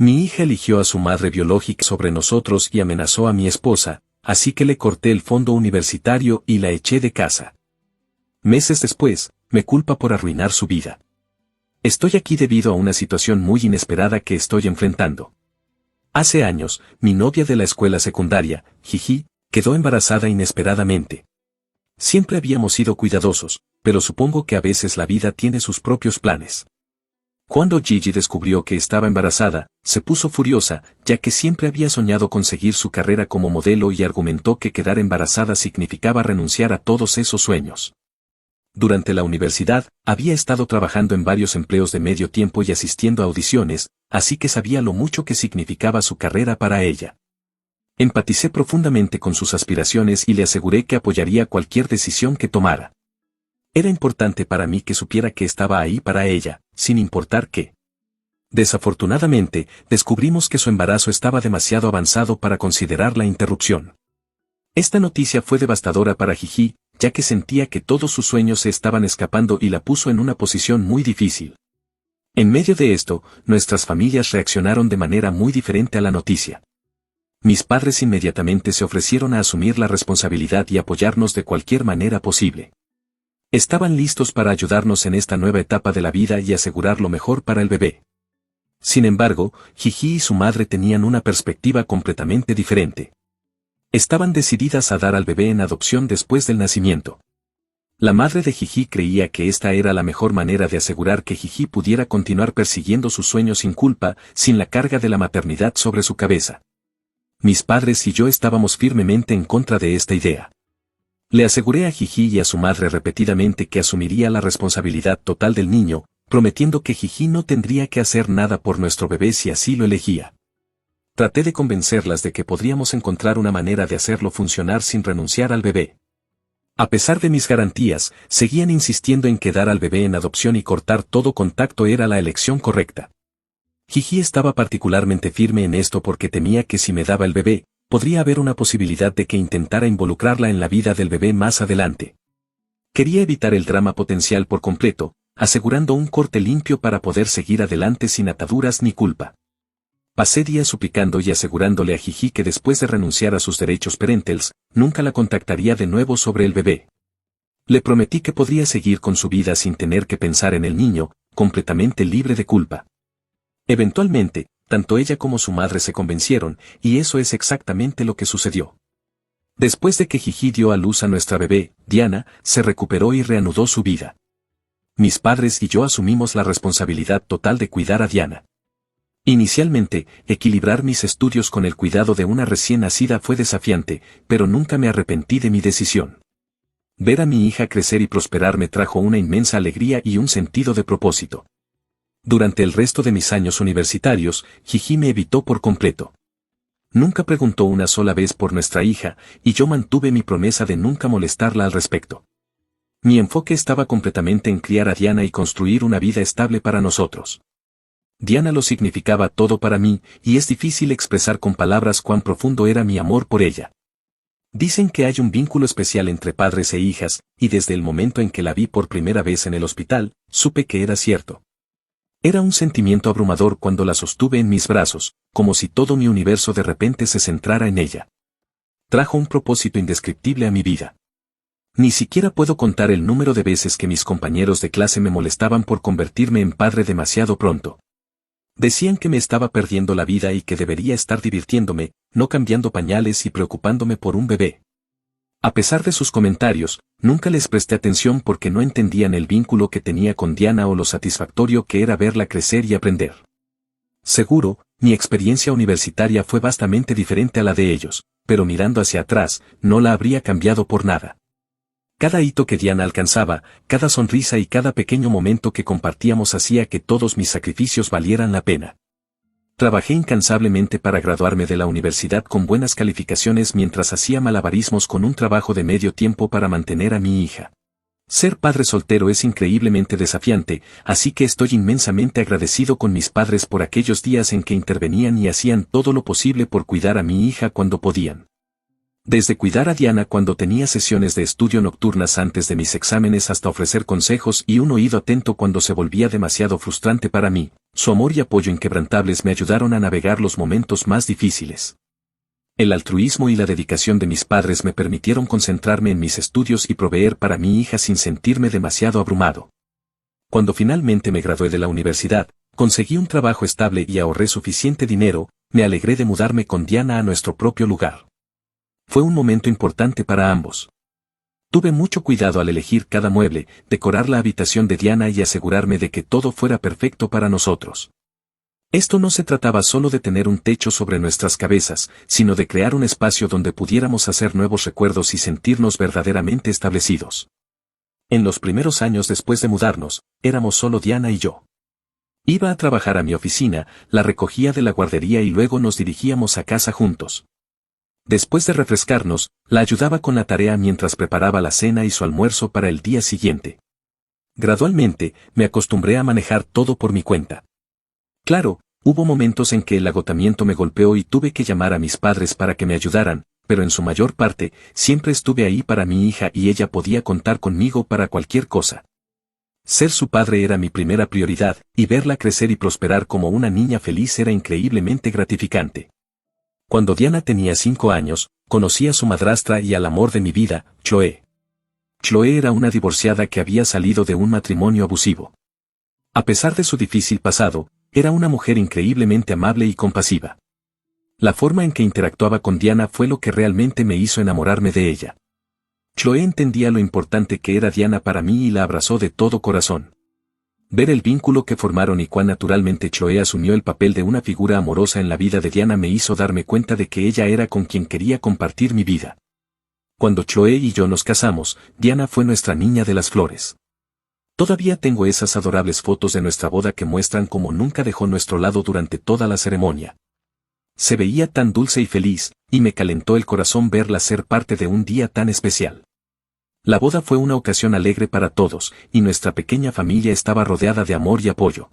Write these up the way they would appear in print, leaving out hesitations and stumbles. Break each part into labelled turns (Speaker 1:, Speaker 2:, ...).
Speaker 1: Mi hija eligió a su madre biológica sobre nosotros y amenazó a mi esposa, así que le corté el fondo universitario y la eché de casa. Meses después, me culpa por arruinar su vida. Estoy aquí debido a una situación muy inesperada que estoy enfrentando. Hace años, mi novia de la escuela secundaria, Gigi, quedó embarazada inesperadamente. Siempre habíamos sido cuidadosos, pero supongo que a veces la vida tiene sus propios planes. Cuando Gigi descubrió que estaba embarazada, se puso furiosa, ya que siempre había soñado con seguir su carrera como modelo y argumentó que quedar embarazada significaba renunciar a todos esos sueños. Durante la universidad, había estado trabajando en varios empleos de medio tiempo y asistiendo a audiciones, así que sabía lo mucho que significaba su carrera para ella. Empaticé profundamente con sus aspiraciones y le aseguré que apoyaría cualquier decisión que tomara. Era importante para mí que supiera que estaba ahí para ella, sin importar qué. Desafortunadamente, descubrimos que su embarazo estaba demasiado avanzado para considerar la interrupción. Esta noticia fue devastadora para Gigi, ya que sentía que todos sus sueños se estaban escapando y la puso en una posición muy difícil. En medio de esto, nuestras familias reaccionaron de manera muy diferente a la noticia. Mis padres inmediatamente se ofrecieron a asumir la responsabilidad y apoyarnos de cualquier manera posible. Estaban listos para ayudarnos en esta nueva etapa de la vida y asegurar lo mejor para el bebé. Sin embargo, Gigi y su madre tenían una perspectiva completamente diferente. Estaban decididas a dar al bebé en adopción después del nacimiento. La madre de Gigi creía que esta era la mejor manera de asegurar que Gigi pudiera continuar persiguiendo sus sueños sin culpa, sin la carga de la maternidad sobre su cabeza. Mis padres y yo estábamos firmemente en contra de esta idea. Le aseguré a Gigi y a su madre repetidamente que asumiría la responsabilidad total del niño, prometiendo que Gigi no tendría que hacer nada por nuestro bebé si así lo elegía. Traté de convencerlas de que podríamos encontrar una manera de hacerlo funcionar sin renunciar al bebé. A pesar de mis garantías, seguían insistiendo en que dar al bebé en adopción y cortar todo contacto era la elección correcta. Gigi estaba particularmente firme en esto porque temía que si me daba el bebé, podría haber una posibilidad de que intentara involucrarla en la vida del bebé más adelante. Quería evitar el drama potencial por completo, asegurando un corte limpio para poder seguir adelante sin ataduras ni culpa. Pasé días suplicando y asegurándole a Gigi que después de renunciar a sus derechos parentales, nunca la contactaría de nuevo sobre el bebé. Le prometí que podría seguir con su vida sin tener que pensar en el niño, completamente libre de culpa. Eventualmente, tanto ella como su madre se convencieron, y eso es exactamente lo que sucedió. Después de que Gigi dio a luz a nuestra bebé, Diana, se recuperó y reanudó su vida. Mis padres y yo asumimos la responsabilidad total de cuidar a Diana. Inicialmente, equilibrar mis estudios con el cuidado de una recién nacida fue desafiante, pero nunca me arrepentí de mi decisión. Ver a mi hija crecer y prosperar me trajo una inmensa alegría y un sentido de propósito. Durante el resto de mis años universitarios, Gigi me evitó por completo. Nunca preguntó una sola vez por nuestra hija, y yo mantuve mi promesa de nunca molestarla al respecto. Mi enfoque estaba completamente en criar a Diana y construir una vida estable para nosotros. Diana lo significaba todo para mí, y es difícil expresar con palabras cuán profundo era mi amor por ella. Dicen que hay un vínculo especial entre padres e hijas, y desde el momento en que la vi por primera vez en el hospital, supe que era cierto. Era un sentimiento abrumador cuando la sostuve en mis brazos, como si todo mi universo de repente se centrara en ella. Trajo un propósito indescriptible a mi vida. Ni siquiera puedo contar el número de veces que mis compañeros de clase me molestaban por convertirme en padre demasiado pronto. Decían que me estaba perdiendo la vida y que debería estar divirtiéndome, no cambiando pañales y preocupándome por un bebé. A pesar de sus comentarios, nunca les presté atención porque no entendían el vínculo que tenía con Diana o lo satisfactorio que era verla crecer y aprender. Seguro, mi experiencia universitaria fue vastamente diferente a la de ellos, pero mirando hacia atrás, no la habría cambiado por nada. Cada hito que Diana alcanzaba, cada sonrisa y cada pequeño momento que compartíamos hacía que todos mis sacrificios valieran la pena. Trabajé incansablemente para graduarme de la universidad con buenas calificaciones mientras hacía malabarismos con un trabajo de medio tiempo para mantener a mi hija. Ser padre soltero es increíblemente desafiante, así que estoy inmensamente agradecido con mis padres por aquellos días en que intervenían y hacían todo lo posible por cuidar a mi hija cuando podían. Desde cuidar a Diana cuando tenía sesiones de estudio nocturnas antes de mis exámenes hasta ofrecer consejos y un oído atento cuando se volvía demasiado frustrante para mí, su amor y apoyo inquebrantables me ayudaron a navegar los momentos más difíciles. El altruismo y la dedicación de mis padres me permitieron concentrarme en mis estudios y proveer para mi hija sin sentirme demasiado abrumado. Cuando finalmente me gradué de la universidad, conseguí un trabajo estable y ahorré suficiente dinero, me alegré de mudarme con Diana a nuestro propio lugar. Fue un momento importante para ambos. Tuve mucho cuidado al elegir cada mueble, decorar la habitación de Diana y asegurarme de que todo fuera perfecto para nosotros. Esto no se trataba solo de tener un techo sobre nuestras cabezas, sino de crear un espacio donde pudiéramos hacer nuevos recuerdos y sentirnos verdaderamente establecidos. En los primeros años después de mudarnos, éramos solo Diana y yo. Iba a trabajar a mi oficina, la recogía de la guardería y luego nos dirigíamos a casa juntos. Después de refrescarnos, la ayudaba con la tarea mientras preparaba la cena y su almuerzo para el día siguiente. Gradualmente, me acostumbré a manejar todo por mi cuenta. Claro, hubo momentos en que el agotamiento me golpeó y tuve que llamar a mis padres para que me ayudaran, pero en su mayor parte, siempre estuve ahí para mi hija y ella podía contar conmigo para cualquier cosa. Ser su padre era mi primera prioridad, y verla crecer y prosperar como una niña feliz era increíblemente gratificante. Cuando Diana tenía 5 años, conocí a su madrastra y al amor de mi vida, Chloe. Chloe era una divorciada que había salido de un matrimonio abusivo. A pesar de su difícil pasado, era una mujer increíblemente amable y compasiva. La forma en que interactuaba con Diana fue lo que realmente me hizo enamorarme de ella. Chloe entendía lo importante que era Diana para mí y la abrazó de todo corazón. Ver el vínculo que formaron y cuán naturalmente Chloe asumió el papel de una figura amorosa en la vida de Diana me hizo darme cuenta de que ella era con quien quería compartir mi vida. Cuando Chloe y yo nos casamos, Diana fue nuestra niña de las flores. Todavía tengo esas adorables fotos de nuestra boda que muestran cómo nunca dejó nuestro lado durante toda la ceremonia. Se veía tan dulce y feliz, y me calentó el corazón verla ser parte de un día tan especial. La boda fue una ocasión alegre para todos, y nuestra pequeña familia estaba rodeada de amor y apoyo.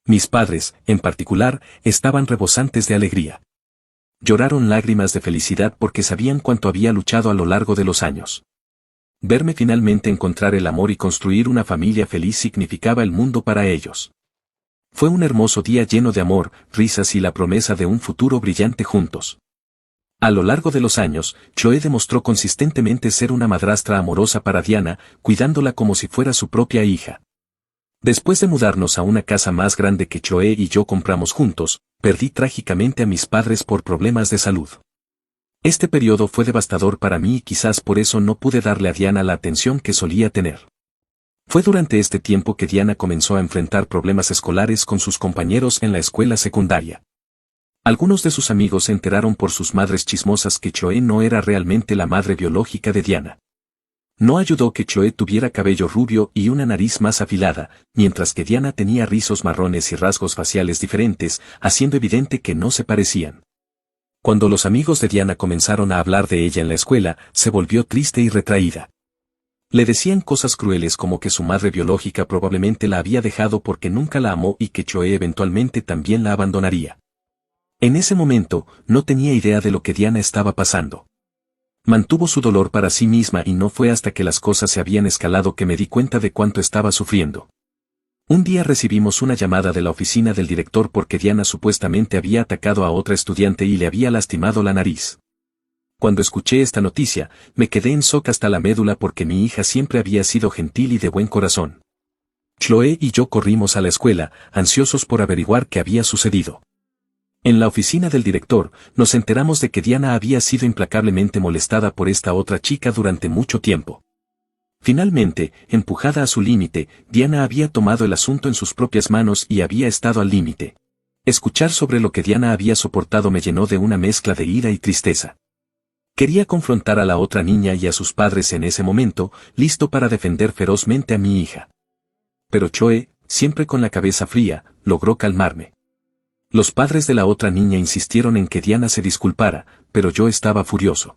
Speaker 1: Mis padres, en particular, estaban rebosantes de alegría. Lloraron lágrimas de felicidad porque sabían cuánto había luchado a lo largo de los años. Verme finalmente encontrar el amor y construir una familia feliz significaba el mundo para ellos. Fue un hermoso día lleno de amor, risas y la promesa de un futuro brillante juntos. A lo largo de los años, Chloe demostró consistentemente ser una madrastra amorosa para Diana, cuidándola como si fuera su propia hija. Después de mudarnos a una casa más grande que Chloe y yo compramos juntos, perdí trágicamente a mis padres por problemas de salud. Este periodo fue devastador para mí y quizás por eso no pude darle a Diana la atención que solía tener. Fue durante este tiempo que Diana comenzó a enfrentar problemas escolares con sus compañeros en la escuela secundaria. Algunos de sus amigos se enteraron por sus madres chismosas que Chloe no era realmente la madre biológica de Diana. No ayudó que Chloe tuviera cabello rubio y una nariz más afilada, mientras que Diana tenía rizos marrones y rasgos faciales diferentes, haciendo evidente que no se parecían. Cuando los amigos de Diana comenzaron a hablar de ella en la escuela, se volvió triste y retraída. Le decían cosas crueles como que su madre biológica probablemente la había dejado porque nunca la amó y que Chloe eventualmente también la abandonaría. En ese momento, no tenía idea de lo que Diana estaba pasando. Mantuvo su dolor para sí misma y no fue hasta que las cosas se habían escalado que me di cuenta de cuánto estaba sufriendo. Un día recibimos una llamada de la oficina del director porque Diana supuestamente había atacado a otra estudiante y le había lastimado la nariz. Cuando escuché esta noticia, me quedé en shock hasta la médula porque mi hija siempre había sido gentil y de buen corazón. Chloe y yo corrimos a la escuela, ansiosos por averiguar qué había sucedido. En la oficina del director, nos enteramos de que Diana había sido implacablemente molestada por esta otra chica durante mucho tiempo. Finalmente, empujada a su límite, Diana había tomado el asunto en sus propias manos y había estado al límite. Escuchar sobre lo que Diana había soportado me llenó de una mezcla de ira y tristeza. Quería confrontar a la otra niña y a sus padres en ese momento, listo para defender ferozmente a mi hija. Pero Chloe, siempre con la cabeza fría, logró calmarme. Los padres de la otra niña insistieron en que Diana se disculpara, pero yo estaba furioso.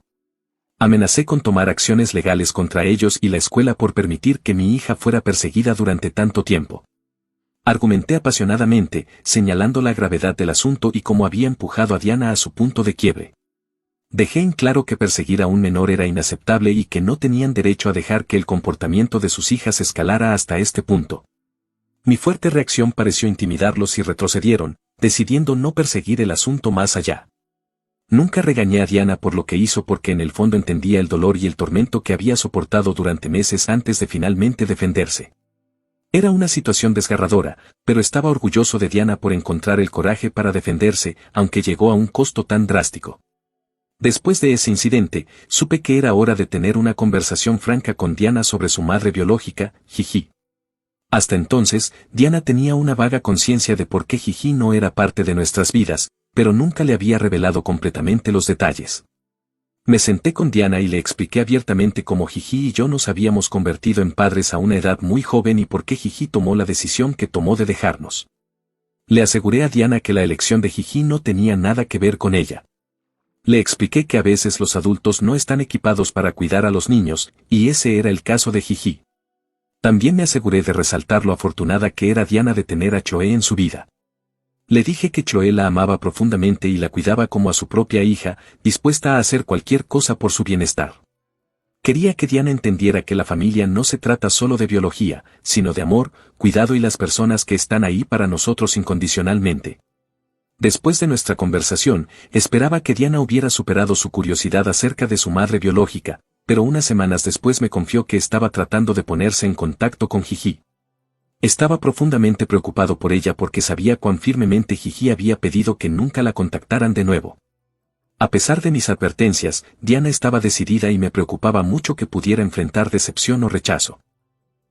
Speaker 1: Amenacé con tomar acciones legales contra ellos y la escuela por permitir que mi hija fuera perseguida durante tanto tiempo. Argumenté apasionadamente, señalando la gravedad del asunto y cómo había empujado a Diana a su punto de quiebre. Dejé en claro que perseguir a un menor era inaceptable y que no tenían derecho a dejar que el comportamiento de sus hijas escalara hasta este punto. Mi fuerte reacción pareció intimidarlos y retrocedieron, decidiendo no perseguir el asunto más allá. Nunca regañé a Diana por lo que hizo porque en el fondo entendía el dolor y el tormento que había soportado durante meses antes de finalmente defenderse. Era una situación desgarradora, pero estaba orgulloso de Diana por encontrar el coraje para defenderse, aunque llegó a un costo tan drástico. Después de ese incidente, supe que era hora de tener una conversación franca con Diana sobre su madre biológica, Gigi. Hasta entonces, Diana tenía una vaga conciencia de por qué Gigi no era parte de nuestras vidas, pero nunca le había revelado completamente los detalles. Me senté con Diana y le expliqué abiertamente cómo Gigi y yo nos habíamos convertido en padres a una edad muy joven y por qué Gigi tomó la decisión que tomó de dejarnos. Le aseguré a Diana que la elección de Gigi no tenía nada que ver con ella. Le expliqué que a veces los adultos no están equipados para cuidar a los niños, y ese era el caso de Gigi. También me aseguré de resaltar lo afortunada que era Diana de tener a Chloe en su vida. Le dije que Chloe la amaba profundamente y la cuidaba como a su propia hija, dispuesta a hacer cualquier cosa por su bienestar. Quería que Diana entendiera que la familia no se trata solo de biología, sino de amor, cuidado y las personas que están ahí para nosotros incondicionalmente. Después de nuestra conversación, esperaba que Diana hubiera superado su curiosidad acerca de su madre biológica, pero unas semanas después me confió que estaba tratando de ponerse en contacto con Gigi. Estaba profundamente preocupado por ella porque sabía cuán firmemente Gigi había pedido que nunca la contactaran de nuevo. A pesar de mis advertencias, Diana estaba decidida y me preocupaba mucho que pudiera enfrentar decepción o rechazo.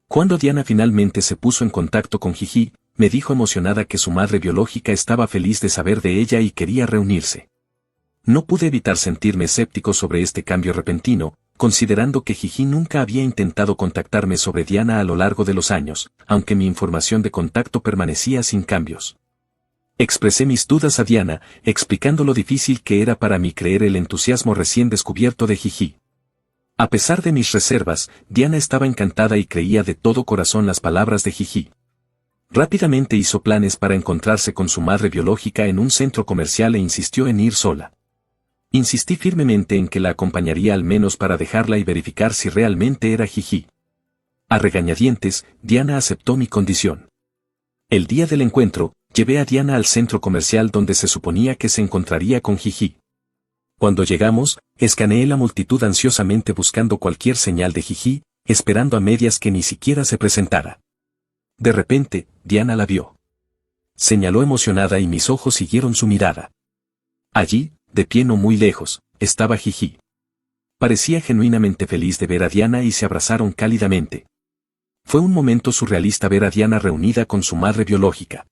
Speaker 1: Cuando Diana finalmente se puso en contacto con Gigi, me dijo emocionada que su madre biológica estaba feliz de saber de ella y quería reunirse. No pude evitar sentirme escéptico sobre este cambio repentino, considerando que Gigi nunca había intentado contactarme sobre Diana a lo largo de los años, aunque mi información de contacto permanecía sin cambios. Expresé mis dudas a Diana, explicando lo difícil que era para mí creer el entusiasmo recién descubierto de Gigi. A pesar de mis reservas, Diana estaba encantada y creía de todo corazón las palabras de Gigi. Rápidamente hizo planes para encontrarse con su madre biológica en un centro comercial e insistió en ir sola. Insistí firmemente en que la acompañaría al menos para dejarla y verificar si realmente era Gigi. A regañadientes, Diana aceptó mi condición. El día del encuentro, llevé a Diana al centro comercial donde se suponía que se encontraría con Gigi. Cuando llegamos, escaneé la multitud ansiosamente buscando cualquier señal de Gigi, esperando a medias que ni siquiera se presentara. De repente, Diana la vio. Señaló emocionada y mis ojos siguieron su mirada. Allí, de pie no muy lejos, estaba Gigi. Parecía genuinamente feliz de ver a Diana y se abrazaron cálidamente. Fue un momento surrealista ver a Diana reunida con su madre biológica.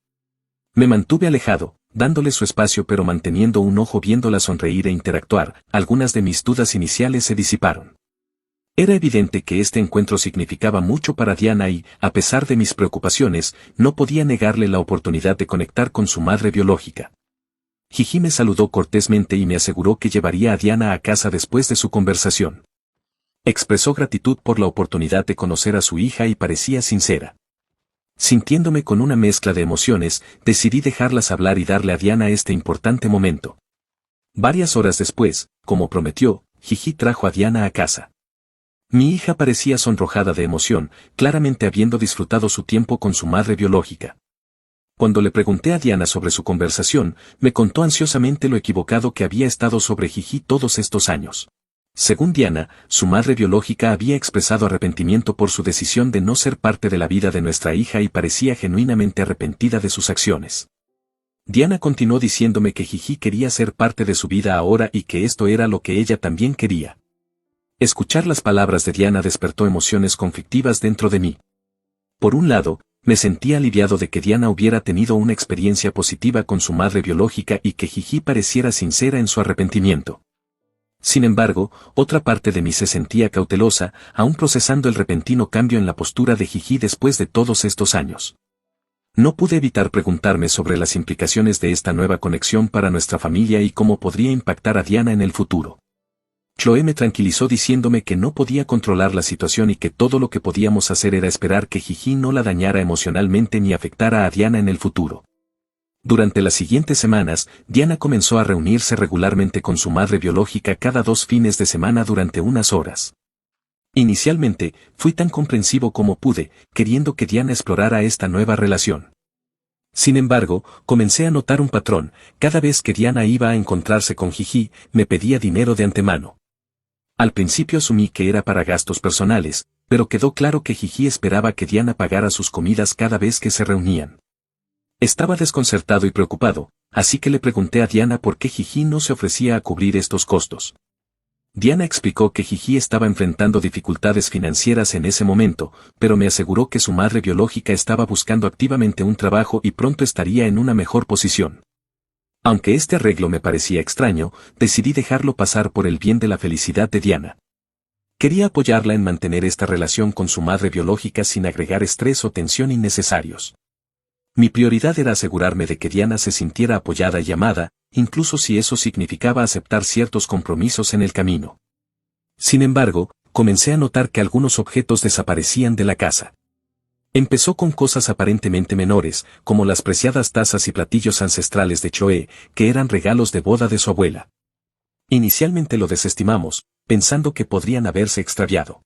Speaker 1: Me mantuve alejado, dándole su espacio pero manteniendo un ojo viéndola sonreír e interactuar. Algunas de mis dudas iniciales se disiparon. Era evidente que este encuentro significaba mucho para Diana y, a pesar de mis preocupaciones, no podía negarle la oportunidad de conectar con su madre biológica. Gigi me saludó cortésmente y me aseguró que llevaría a Diana a casa después de su conversación. Expresó gratitud por la oportunidad de conocer a su hija y parecía sincera. Sintiéndome con una mezcla de emociones, decidí dejarlas hablar y darle a Diana este importante momento. Varias horas después, como prometió, Gigi trajo a Diana a casa. Mi hija parecía sonrojada de emoción, claramente habiendo disfrutado su tiempo con su madre biológica. Cuando le pregunté a Diana sobre su conversación, me contó ansiosamente lo equivocado que había estado sobre Gigi todos estos años. Según Diana, su madre biológica había expresado arrepentimiento por su decisión de no ser parte de la vida de nuestra hija y parecía genuinamente arrepentida de sus acciones. Diana continuó diciéndome que Gigi quería ser parte de su vida ahora y que esto era lo que ella también quería. Escuchar las palabras de Diana despertó emociones conflictivas dentro de mí. Por un lado, me sentía aliviado de que Diana hubiera tenido una experiencia positiva con su madre biológica y que Gigi pareciera sincera en su arrepentimiento. Sin embargo, otra parte de mí se sentía cautelosa, aún procesando el repentino cambio en la postura de Gigi después de todos estos años. No pude evitar preguntarme sobre las implicaciones de esta nueva conexión para nuestra familia y cómo podría impactar a Diana en el futuro. Chloe me tranquilizó diciéndome que no podía controlar la situación y que todo lo que podíamos hacer era esperar que Gigi no la dañara emocionalmente ni afectara a Diana en el futuro. Durante las siguientes semanas, Diana comenzó a reunirse regularmente con su madre biológica cada 2 fines de semana durante unas horas. Inicialmente, fui tan comprensivo como pude, queriendo que Diana explorara esta nueva relación. Sin embargo, comencé a notar un patrón: cada vez que Diana iba a encontrarse con Gigi, me pedía dinero de antemano. Al principio asumí que era para gastos personales, pero quedó claro que Gigi esperaba que Diana pagara sus comidas cada vez que se reunían. Estaba desconcertado y preocupado, así que le pregunté a Diana por qué Gigi no se ofrecía a cubrir estos costos. Diana explicó que Gigi estaba enfrentando dificultades financieras en ese momento, pero me aseguró que su madre biológica estaba buscando activamente un trabajo y pronto estaría en una mejor posición. Aunque este arreglo me parecía extraño, decidí dejarlo pasar por el bien de la felicidad de Diana. Quería apoyarla en mantener esta relación con su madre biológica sin agregar estrés o tensión innecesarios. Mi prioridad era asegurarme de que Diana se sintiera apoyada y amada, incluso si eso significaba aceptar ciertos compromisos en el camino. Sin embargo, comencé a notar que algunos objetos desaparecían de la casa. Empezó con cosas aparentemente menores, como las preciadas tazas y platillos ancestrales de Choe, que eran regalos de boda de su abuela. Inicialmente lo desestimamos, pensando que podrían haberse extraviado.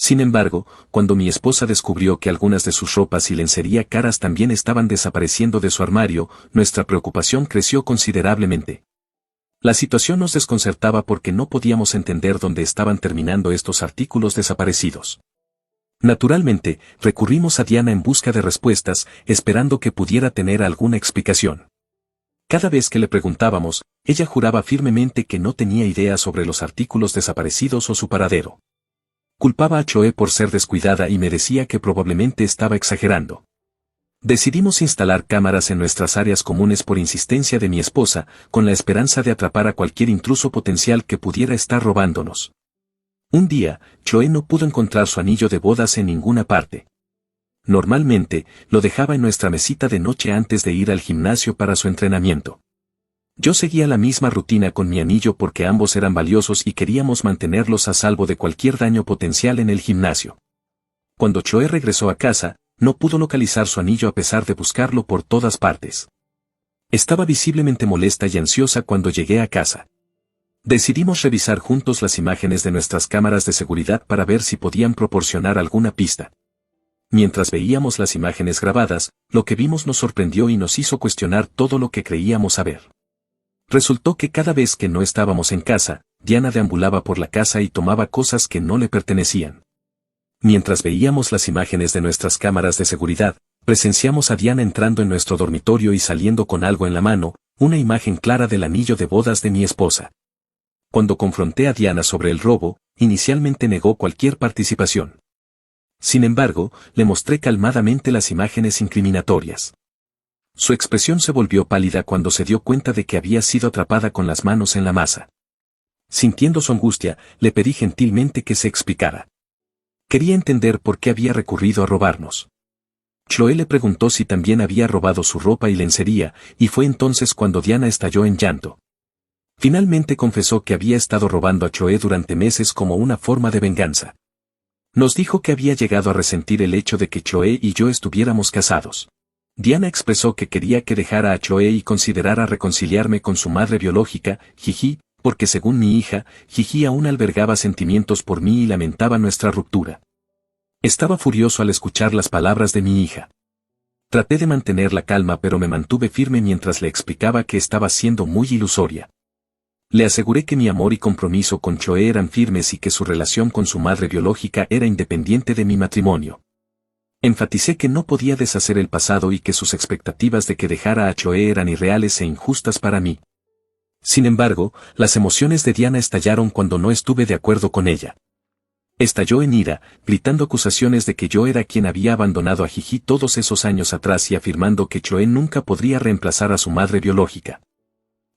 Speaker 1: Sin embargo, cuando mi esposa descubrió que algunas de sus ropas y lencería caras también estaban desapareciendo de su armario, nuestra preocupación creció considerablemente. La situación nos desconcertaba porque no podíamos entender dónde estaban terminando estos artículos desaparecidos. Naturalmente, recurrimos a Diana en busca de respuestas, esperando que pudiera tener alguna explicación. Cada vez que le preguntábamos, ella juraba firmemente que no tenía idea sobre los artículos desaparecidos o su paradero. Culpaba a Choe por ser descuidada y me decía que probablemente estaba exagerando. Decidimos instalar cámaras en nuestras áreas comunes por insistencia de mi esposa, con la esperanza de atrapar a cualquier intruso potencial que pudiera estar robándonos. Un día, Choe no pudo encontrar su anillo de bodas en ninguna parte. Normalmente, lo dejaba en nuestra mesita de noche antes de ir al gimnasio para su entrenamiento. Yo seguía la misma rutina con mi anillo porque ambos eran valiosos y queríamos mantenerlos a salvo de cualquier daño potencial en el gimnasio. Cuando Choe regresó a casa, no pudo localizar su anillo a pesar de buscarlo por todas partes. Estaba visiblemente molesta y ansiosa cuando llegué a casa. Decidimos revisar juntos las imágenes de nuestras cámaras de seguridad para ver si podían proporcionar alguna pista. Mientras veíamos las imágenes grabadas, lo que vimos nos sorprendió y nos hizo cuestionar todo lo que creíamos saber. Resultó que cada vez que no estábamos en casa, Diana deambulaba por la casa y tomaba cosas que no le pertenecían. Mientras veíamos las imágenes de nuestras cámaras de seguridad, presenciamos a Diana entrando en nuestro dormitorio y saliendo con algo en la mano, una imagen clara del anillo de bodas de mi esposa. Cuando confronté a Diana sobre el robo, inicialmente negó cualquier participación. Sin embargo, le mostré calmadamente las imágenes incriminatorias. Su expresión se volvió pálida cuando se dio cuenta de que había sido atrapada con las manos en la masa. Sintiendo su angustia, le pedí gentilmente que se explicara. Quería entender por qué había recurrido a robarnos. Choe le preguntó si también había robado su ropa y lencería, y fue entonces cuando Diana estalló en llanto. Finalmente confesó que había estado robando a Choe durante meses como una forma de venganza. Nos dijo que había llegado a resentir el hecho de que Choe y yo estuviéramos casados. Diana expresó que quería que dejara a Choe y considerara reconciliarme con su madre biológica, Gigi, porque según mi hija, Gigi aún albergaba sentimientos por mí y lamentaba nuestra ruptura. Estaba furioso al escuchar las palabras de mi hija. Traté de mantener la calma pero me mantuve firme mientras le explicaba que estaba siendo muy ilusoria. Le aseguré que mi amor y compromiso con Choe eran firmes y que su relación con su madre biológica era independiente de mi matrimonio. Enfaticé que no podía deshacer el pasado y que sus expectativas de que dejara a Choe eran irreales e injustas para mí. Sin embargo, las emociones de Diana estallaron cuando no estuve de acuerdo con ella. Estalló en ira, gritando acusaciones de que yo era quien había abandonado a Gigi todos esos años atrás y afirmando que Choe nunca podría reemplazar a su madre biológica.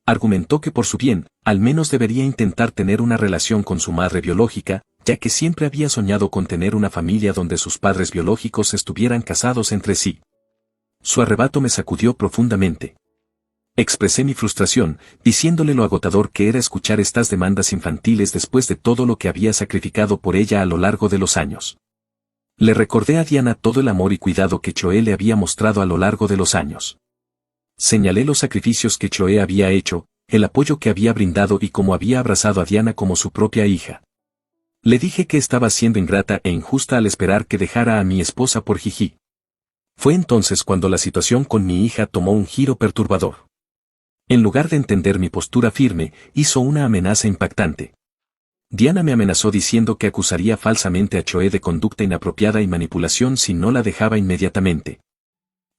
Speaker 1: Argumentó que por su bien, al menos debería intentar tener una relación con su madre biológica, ya que siempre había soñado con tener una familia donde sus padres biológicos estuvieran casados entre sí. Su arrebato me sacudió profundamente. Expresé mi frustración, diciéndole lo agotador que era escuchar estas demandas infantiles después de todo lo que había sacrificado por ella a lo largo de los años. Le recordé a Diana todo el amor y cuidado que Choe le había mostrado a lo largo de los años. Señalé los sacrificios que Chloe había hecho, el apoyo que había brindado y cómo había abrazado a Diana como su propia hija. Le dije que estaba siendo ingrata e injusta al esperar que dejara a mi esposa por Gigi. Fue entonces cuando la situación con mi hija tomó un giro perturbador. En lugar de entender mi postura firme, hizo una amenaza impactante. Diana me amenazó diciendo que acusaría falsamente a Chloe de conducta inapropiada y manipulación si no la dejaba inmediatamente.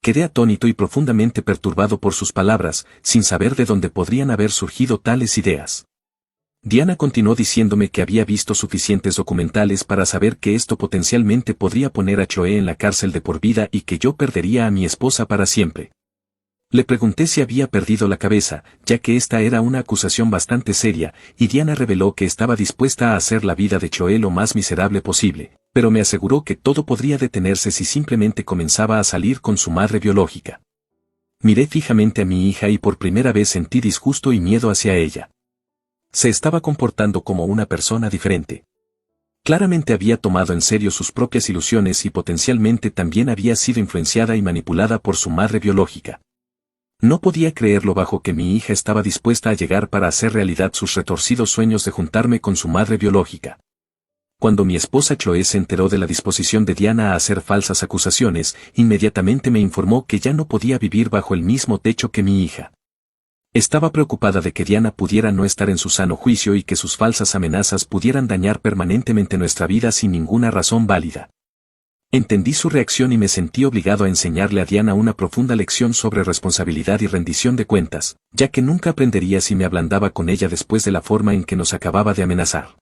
Speaker 1: Quedé atónito y profundamente perturbado por sus palabras, sin saber de dónde podrían haber surgido tales ideas. Diana continuó diciéndome que había visto suficientes documentales para saber que esto potencialmente podría poner a Chloe en la cárcel de por vida y que yo perdería a mi esposa para siempre. Le pregunté si había perdido la cabeza, ya que esta era una acusación bastante seria, y Diana reveló que estaba dispuesta a hacer la vida de Chloe lo más miserable posible, pero me aseguró que todo podría detenerse si simplemente comenzaba a salir con su madre biológica. Miré fijamente a mi hija y por primera vez sentí disgusto y miedo hacia ella. Se estaba comportando como una persona diferente. Claramente había tomado en serio sus propias ilusiones y potencialmente también había sido influenciada y manipulada por su madre biológica. No podía creerlo bajo que mi hija estaba dispuesta a llegar para hacer realidad sus retorcidos sueños de juntarme con su madre biológica. Cuando mi esposa Chloe se enteró de la disposición de Diana a hacer falsas acusaciones, inmediatamente me informó que ya no podía vivir bajo el mismo techo que mi hija. Estaba preocupada de que Diana pudiera no estar en su sano juicio y que sus falsas amenazas pudieran dañar permanentemente nuestra vida sin ninguna razón válida. Entendí su reacción y me sentí obligado a enseñarle a Diana una profunda lección sobre responsabilidad y rendición de cuentas, ya que nunca aprendería si me ablandaba con ella después de la forma en que nos acababa de amenazar.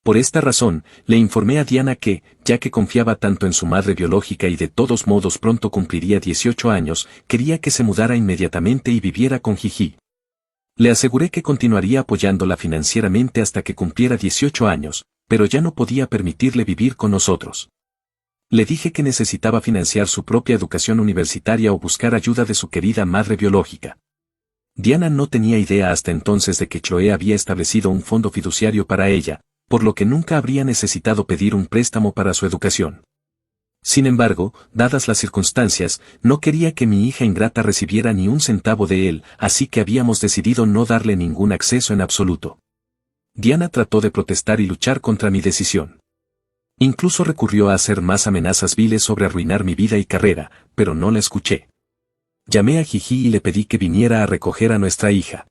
Speaker 1: Por esta razón, le informé a Diana que, ya que confiaba tanto en su madre biológica y de todos modos pronto cumpliría 18 años, quería que se mudara inmediatamente y viviera con Gigi. Le aseguré que continuaría apoyándola financieramente hasta que cumpliera 18 años, pero ya no podía permitirle vivir con nosotros. Le dije que necesitaba financiar su propia educación universitaria o buscar ayuda de su querida madre biológica. Diana no tenía idea hasta entonces de que Chloe había establecido un fondo fiduciario para ella, por lo que nunca habría necesitado pedir un préstamo para su educación. Sin embargo, dadas las circunstancias, no quería que mi hija ingrata recibiera ni un centavo de él, así que habíamos decidido no darle ningún acceso en absoluto. Diana trató de protestar y luchar contra mi decisión. Incluso recurrió a hacer más amenazas viles sobre arruinar mi vida y carrera, pero no la escuché. Llamé a Gigi y le pedí que viniera a recoger a nuestra hija.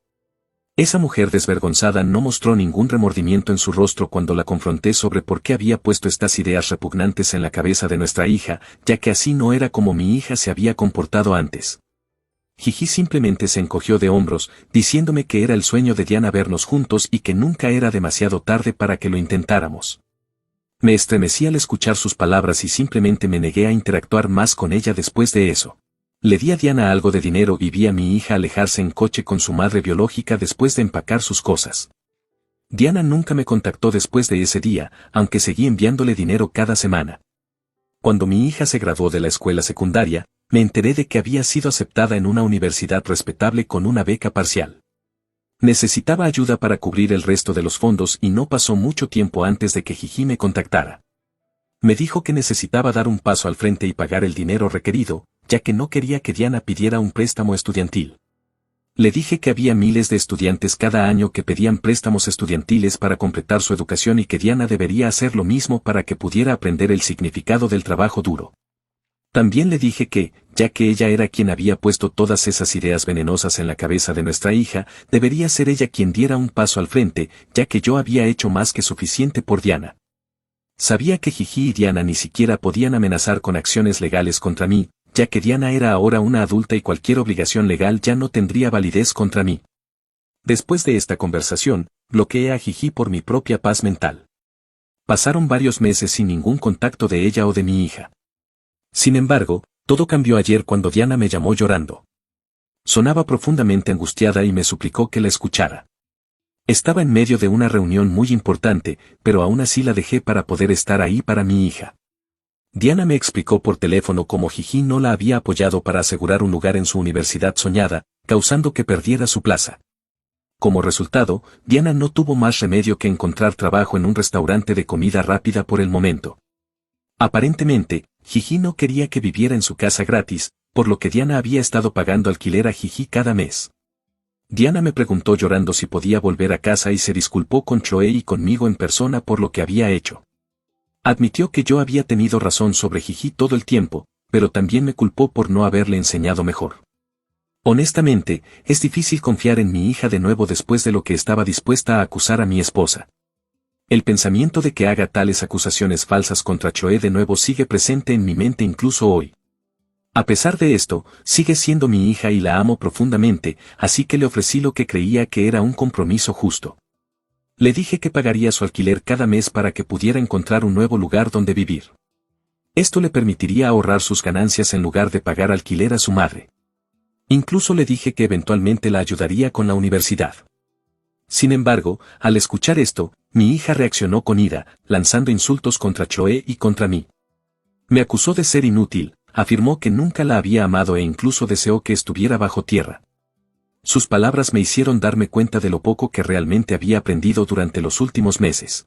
Speaker 1: Esa mujer desvergonzada no mostró ningún remordimiento en su rostro cuando la confronté sobre por qué había puesto estas ideas repugnantes en la cabeza de nuestra hija, ya que así no era como mi hija se había comportado antes. Gigi simplemente se encogió de hombros, diciéndome que era el sueño de Diana vernos juntos y que nunca era demasiado tarde para que lo intentáramos. Me estremecí al escuchar sus palabras y simplemente me negué a interactuar más con ella después de eso. Le di a Diana algo de dinero y vi a mi hija alejarse en coche con su madre biológica después de empacar sus cosas. Diana nunca me contactó después de ese día, aunque seguí enviándole dinero cada semana. Cuando mi hija se graduó de la escuela secundaria, me enteré de que había sido aceptada en una universidad respetable con una beca parcial. Necesitaba ayuda para cubrir el resto de los fondos y no pasó mucho tiempo antes de que Gigi me contactara. Me dijo que necesitaba dar un paso al frente y pagar el dinero requerido, ya que no quería que Diana pidiera un préstamo estudiantil. Le dije que había miles de estudiantes cada año que pedían préstamos estudiantiles para completar su educación y que Diana debería hacer lo mismo para que pudiera aprender el significado del trabajo duro. También le dije que, ya que ella era quien había puesto todas esas ideas venenosas en la cabeza de nuestra hija, debería ser ella quien diera un paso al frente, ya que yo había hecho más que suficiente por Diana. Sabía que Gigi y Diana ni siquiera podían amenazar con acciones legales contra mí, ya que Diana era ahora una adulta y cualquier obligación legal ya no tendría validez contra mí. Después de esta conversación, bloqueé a Gigi por mi propia paz mental. Pasaron varios meses sin ningún contacto de ella o de mi hija. Sin embargo, todo cambió ayer cuando Diana me llamó llorando. Sonaba profundamente angustiada y me suplicó que la escuchara. Estaba en medio de una reunión muy importante, pero aún así la dejé para poder estar ahí para mi hija. Diana me explicó por teléfono cómo Gigi no la había apoyado para asegurar un lugar en su universidad soñada, causando que perdiera su plaza. Como resultado, Diana no tuvo más remedio que encontrar trabajo en un restaurante de comida rápida por el momento. Aparentemente, Gigi no quería que viviera en su casa gratis, por lo que Diana había estado pagando alquiler a Gigi cada mes. Diana me preguntó llorando si podía volver a casa y se disculpó con Chloe y conmigo en persona por lo que había hecho. Admitió que yo había tenido razón sobre Gigi todo el tiempo, pero también me culpó por no haberle enseñado mejor. Honestamente, es difícil confiar en mi hija de nuevo después de lo que estaba dispuesta a acusar a mi esposa. El pensamiento de que haga tales acusaciones falsas contra Chloe de nuevo sigue presente en mi mente incluso hoy. A pesar de esto, sigue siendo mi hija y la amo profundamente, así que le ofrecí lo que creía que era un compromiso justo. Le dije que pagaría su alquiler cada mes para que pudiera encontrar un nuevo lugar donde vivir. Esto le permitiría ahorrar sus ganancias en lugar de pagar alquiler a su madre. Incluso le dije que eventualmente la ayudaría con la universidad. Sin embargo, al escuchar esto, mi hija reaccionó con ira, lanzando insultos contra Chloe y contra mí. Me acusó de ser inútil, afirmó que nunca la había amado e incluso deseó que estuviera bajo tierra. Sus palabras me hicieron darme cuenta de lo poco que realmente había aprendido durante los últimos meses.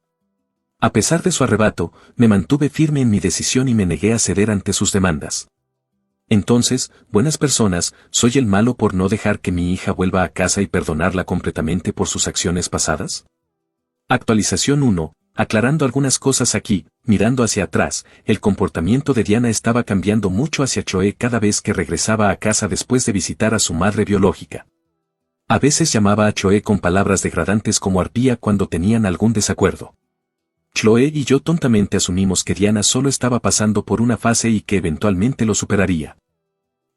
Speaker 1: A pesar de su arrebato, me mantuve firme en mi decisión y me negué a ceder ante sus demandas. Entonces, buenas personas, ¿soy el malo por no dejar que mi hija vuelva a casa y perdonarla completamente por sus acciones pasadas? Actualización 1. Aclarando algunas cosas aquí, mirando hacia atrás, el comportamiento de Diana estaba cambiando mucho hacia Chloe cada vez que regresaba a casa después de visitar a su madre biológica. A veces llamaba a Chloe con palabras degradantes como arpía cuando tenían algún desacuerdo. Chloe y yo tontamente asumimos que Diana solo estaba pasando por una fase y que eventualmente lo superaría.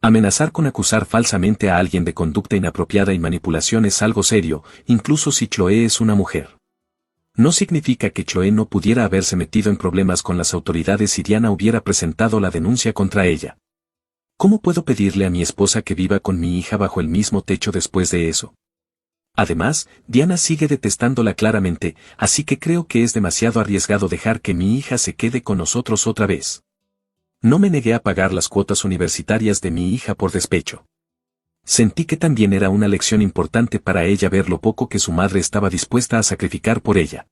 Speaker 1: Amenazar con acusar falsamente a alguien de conducta inapropiada y manipulación es algo serio, incluso si Chloe es una mujer. No significa que Chloe no pudiera haberse metido en problemas con las autoridades si Diana hubiera presentado la denuncia contra ella. ¿Cómo puedo pedirle a mi esposa que viva con mi hija bajo el mismo techo después de eso? Además, Diana sigue detestándola claramente, así que creo que es demasiado arriesgado dejar que mi hija se quede con nosotros otra vez. No me negué a pagar las cuotas universitarias de mi hija por despecho. Sentí que también era una lección importante para ella ver lo poco que su madre estaba dispuesta a sacrificar por ella.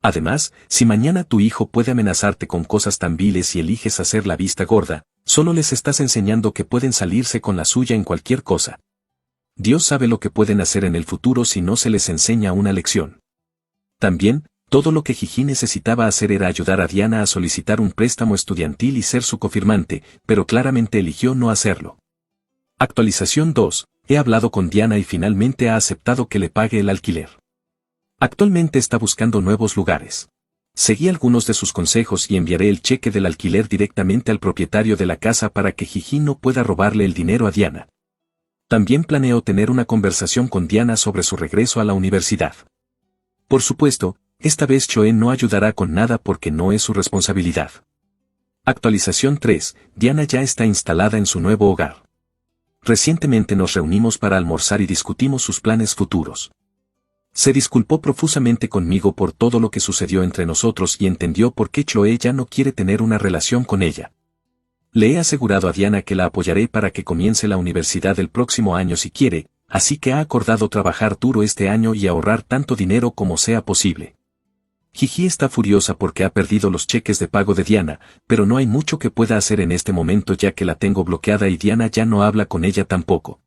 Speaker 1: Además, si mañana tu hijo puede amenazarte con cosas tan viles y eliges hacer la vista gorda, solo les estás enseñando que pueden salirse con la suya en cualquier cosa. Dios sabe lo que pueden hacer en el futuro si no se les enseña una lección. También, todo lo que Gigi necesitaba hacer era ayudar a Diana a solicitar un préstamo estudiantil y ser su cofirmante, pero claramente eligió no hacerlo. Actualización 2. He hablado con Diana y finalmente ha aceptado que le pague el alquiler. Actualmente está buscando nuevos lugares. Seguí algunos de sus consejos y enviaré el cheque del alquiler directamente al propietario de la casa para que Gigi no pueda robarle el dinero a Diana. También planeo tener una conversación con Diana sobre su regreso a la universidad. Por supuesto, esta vez Chloe no ayudará con nada porque no es su responsabilidad. Actualización 3. Diana ya está instalada en su nuevo hogar. Recientemente nos reunimos para almorzar y discutimos sus planes futuros. Se disculpó profusamente conmigo por todo lo que sucedió entre nosotros y entendió por qué Chloe ya no quiere tener una relación con ella. Le he asegurado a Diana que la apoyaré para que comience la universidad el próximo año si quiere, así que ha acordado trabajar duro este año y ahorrar tanto dinero como sea posible. Gigi está furiosa porque ha perdido los cheques de pago de Diana, pero no hay mucho que pueda hacer en este momento ya que la tengo bloqueada y Diana ya no habla con ella tampoco.